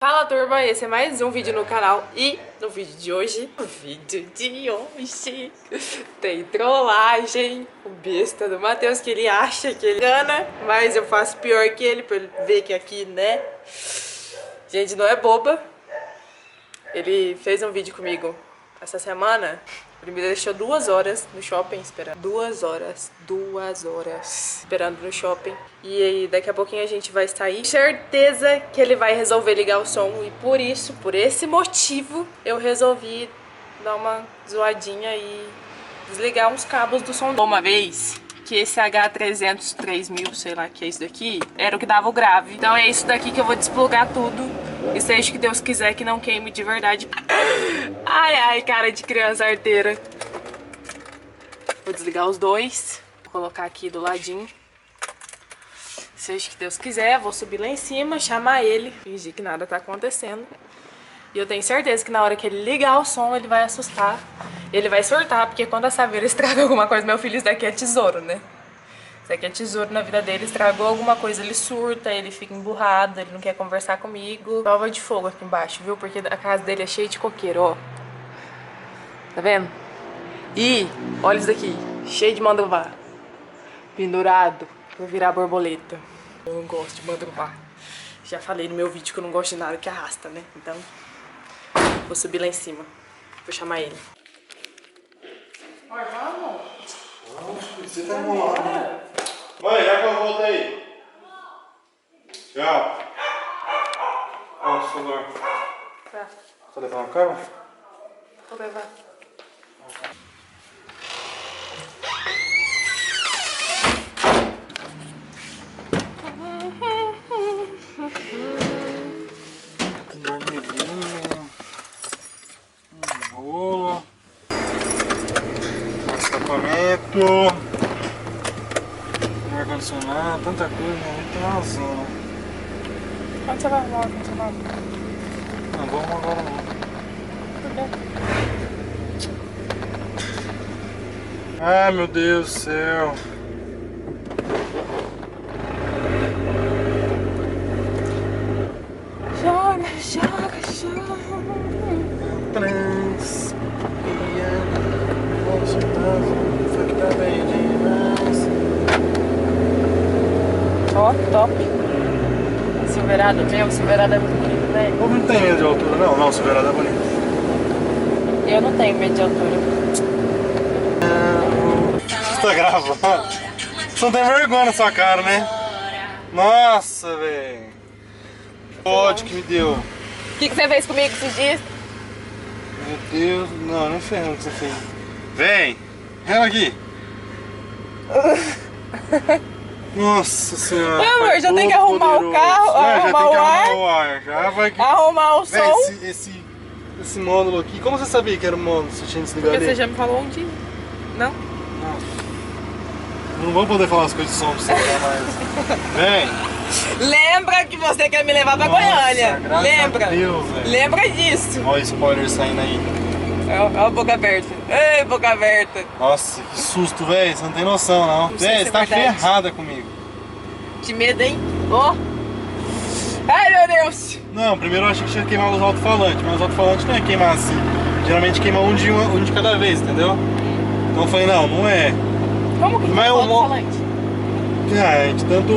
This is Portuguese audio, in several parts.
Fala turma, esse é mais um vídeo no canal e no vídeo de hoje, tem trollagem, o besta do Matheus, que ele acha que ele engana, mas eu faço pior que ele, pra ele ver que aqui, né, gente, não é boba. Ele fez um vídeo comigo essa semana. Ele me deixou 2 horas no shopping esperando. 2 horas esperando no shopping. E aí daqui a pouquinho a gente vai sair. Certeza que ele vai resolver ligar o som. E por isso, por esse motivo, eu resolvi dar uma zoadinha e desligar uns cabos do som. Uma vez que esse H300 3000, sei lá que é isso daqui, era o que dava o grave. Então é isso daqui que eu vou desplugar tudo. E seja o que Deus quiser que não queime de verdade. Ai, ai, cara de criança arteira. Vou desligar os dois. Vou colocar aqui do ladinho. Seja o que Deus quiser, vou subir lá em cima, chamar ele, fingir que nada tá acontecendo. E eu tenho certeza que na hora que ele ligar o som, ele vai assustar. Ele vai surtar, porque quando a Saveira estraga alguma coisa, meu filho, isso daqui é tesouro, né? Isso aqui é tesouro na vida dele, estragou alguma coisa, ele surta, ele fica emburrado, ele não quer conversar comigo. Prova de fogo aqui embaixo, viu? Porque a casa dele é cheia de coqueiro, ó. Tá vendo? E olha isso daqui, cheio de mandruvá. Pendurado pra virar borboleta. Eu não gosto de mandruvá. Já falei no meu vídeo que eu não gosto de nada que arrasta, né? Então, vou subir lá em cima. Vou chamar ele. Oi, vamos? Você tá enrolado, né? Mãe, já que eu volto aí. Tchau. Ó, o celular. Tá, Tá levando a cama? vou levar. Vermelhinho. Rolo. Escapamento. Ar-condicionado, tanta coisa, né? Tem razão. Quando você vai arrumar o ar-condicionado? Não vou arrumar agora não. Por quê? Ai, meu Deus do céu. Joga, joga, joga. Trans. Vamos soltar. Foi que tá bem demais. Ó, top. Silverado meu, Silverado é muito bonito, né? O povo não tem medo de altura, não? Não, o Silverado é bonito. Eu não tenho medo de altura. Você tá gravando? Você não tem vergonha na sua cara, né? Nossa, velho. Ódio que me deu. O que você fez comigo esses dias? Meu Deus, não, nem ferrando que você fez. Vem, rela aqui. Nossa senhora. Meu amor, pai já tem que arrumar o todo-poderoso. carro, Já arrumar tem que o arrumar o ar. Já vai que... Arrumar o Véi, som. esse módulo aqui, como você sabia que era o módulo? Você tinha desligado Porque ali? você já me falou um dia. Não? Nossa. Não vamos poder falar as coisas de som pra você mais. Vem. Lembra que você quer me levar pra Nossa, Goiânia. graças Lembra? a Deus, velho. Lembra disso. Olha o spoiler saindo aí. Olha a boca aberta. Ei, boca aberta. Nossa, que susto, velho. Você não tem noção, não. Não sei se Véi, é você tá verdade. ferrada comigo. Que medo, hein? Ó. Ai, meu Deus. Não, primeiro eu achei que tinha que queimar os alto-falantes, mas os alto-falantes não é queimar assim. Geralmente queima um de cada vez, entendeu? Então eu falei, não, não é. Como que Mas é o o mo- falante? Ah, de tanto...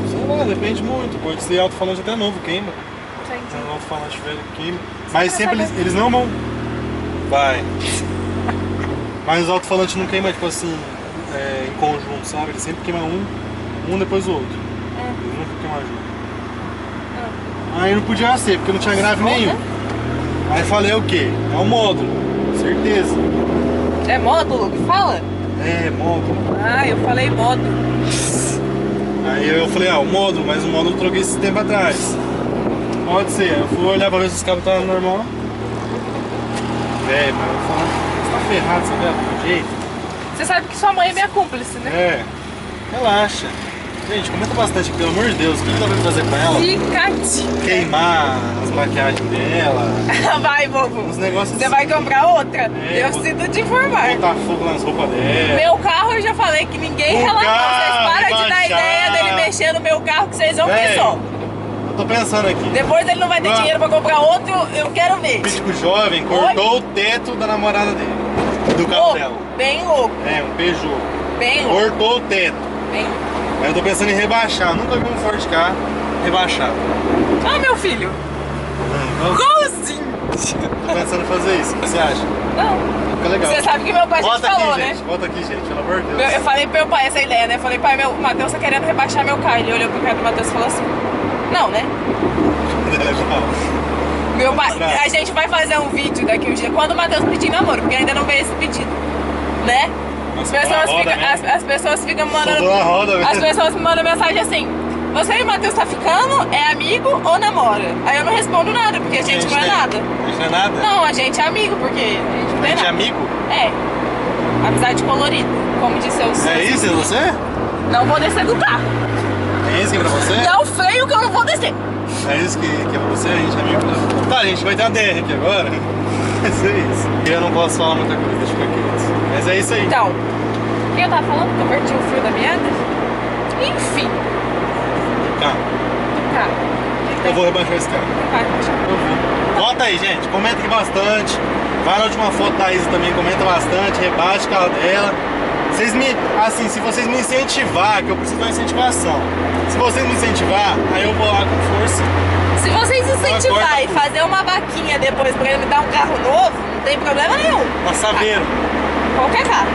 Sei lá, depende muito. Pode ser alto-falante até novo, queima. Tem um alto-falante velho que queima. Mas sempre eles não vão... Vai. Mas os alto-falantes não queimam, tipo assim, em conjunto, sabe? Eles sempre queimam um depois do outro. Eles nunca queimam junto. Aí não podia ser, porque não tinha grave nenhum. Aí falei o quê? É um módulo, certeza. É módulo que fala? É, módulo. Ah, eu falei módulo. Aí eu falei, o módulo, mas o módulo eu troquei esse tempo atrás. Pode ser, eu fui olhar pra ver se os cabos estavam normal. Véi, mas eu falo, você tá ferrado, você vê do jeito? Você sabe que sua mãe é minha cúmplice, né? É, relaxa. Gente, comenta bastante, pelo amor de Deus, o que dá pra fazer com ela? Fica. Queimar as maquiagens dela, Vai, bobo. os negócios Você assim. vai comprar outra? É, Eu sinto te informar. Botar fogo nas roupas dela. Meu carro eu já falei que ninguém O relatou. Vocês carro, param de dar rebaixar. ideia dele mexer no meu carro que vocês vão ver Véi, só. Eu tô pensando aqui. Depois ele não vai ter dinheiro pra comprar outro, eu quero ver. O político jovem cortou o teto da namorada dele. Do carro Louco, dela. bem louco. É, um Peugeot. Bem louco. Cortou o teto. Bem louco. Aí eu tô pensando em rebaixar. Eu nunca vi um Ford Ka rebaixado. Ah, meu filho. Então, Como assim? tô pensando em fazer isso. O que você acha? Não. Fica legal. Você sabe que meu pai já te Volta aqui, falou, né? gente. Volta aqui, gente. Pelo amor de Deus. Eu falei pro meu pai essa ideia, né? Eu falei, pai, o Matheus tá querendo rebaixar meu carro. Ele olhou pro carro do Matheus e falou assim, não, né? Meu pai, a gente vai fazer um vídeo daqui um dia, quando o Matheus pedir namoro, porque ainda não veio esse pedido, né? As pessoas ficam mandando. Soltou a roda, As pessoas me mandam mensagem assim, você e o Matheus tá ficando, é amigo ou namora? Aí eu não respondo nada, porque a gente não é nada. A gente não é nada? Não, a gente é amigo, porque a gente não A é gente é nada. amigo? É. Amizade colorida, como disse o seu. É isso? É você? Não vou descer do carro. É isso que é pra você? Dá o freio que eu não vou descer. É isso que é pra você? A gente é amigo? Tá, a gente vai ter uma DR aqui agora. Mas é isso. Eu não posso falar muita coisa, deixa eu ficar quieto. Mas é isso aí. Então, o que eu tava falando? Que eu perdi o fio da meada? Enfim. Tá. Tá. Eu vou rebaixar esse carro. Vai, Eu vou. Vota aí, gente. Comenta aqui bastante. Vai na última foto da Isa também, comenta bastante, rebaixa o carro dela. Vocês me, assim, se vocês me incentivar, que eu preciso de uma incentivação. Se vocês me incentivar, aí eu vou lá com força. Se vocês incentivarem e fazer uma vaquinha depois pra ele me dar um carro novo, não tem problema nenhum. Uma Saveiro. Qualquer carro.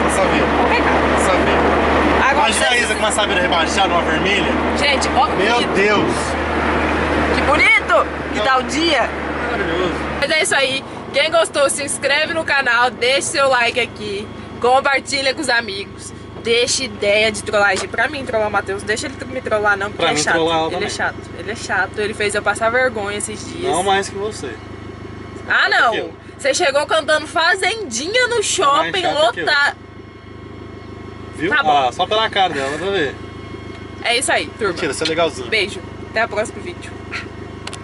Uma Saveiro. Qualquer carro. Uma Saveiro. Agora, Imagina a Isa com uma Saveiro rebaixada, uma vermelha. gente, ó, Meu bonito. Deus. Que bonito! Que tal o dia? Maravilhoso. Mas é isso aí. Quem gostou, se inscreve no canal, deixe seu like aqui, compartilha com os amigos, deixa ideia de trollagem pra mim, trollar o Matheus. Deixa ele me trollar não, porque Pra é mim chato. trollar Ele também. é chato. Ele é chato. Ele fez eu passar vergonha esses dias. Não mais que você. Ah, não. Eu. Você chegou cantando Fazendinha no shopping Mais chato que eu. lotado. Viu? Tá bom. Ah, só pela cara dela, dá pra ver. É isso aí, turma. Mentira, você é legalzinho. Beijo. Até o próximo vídeo.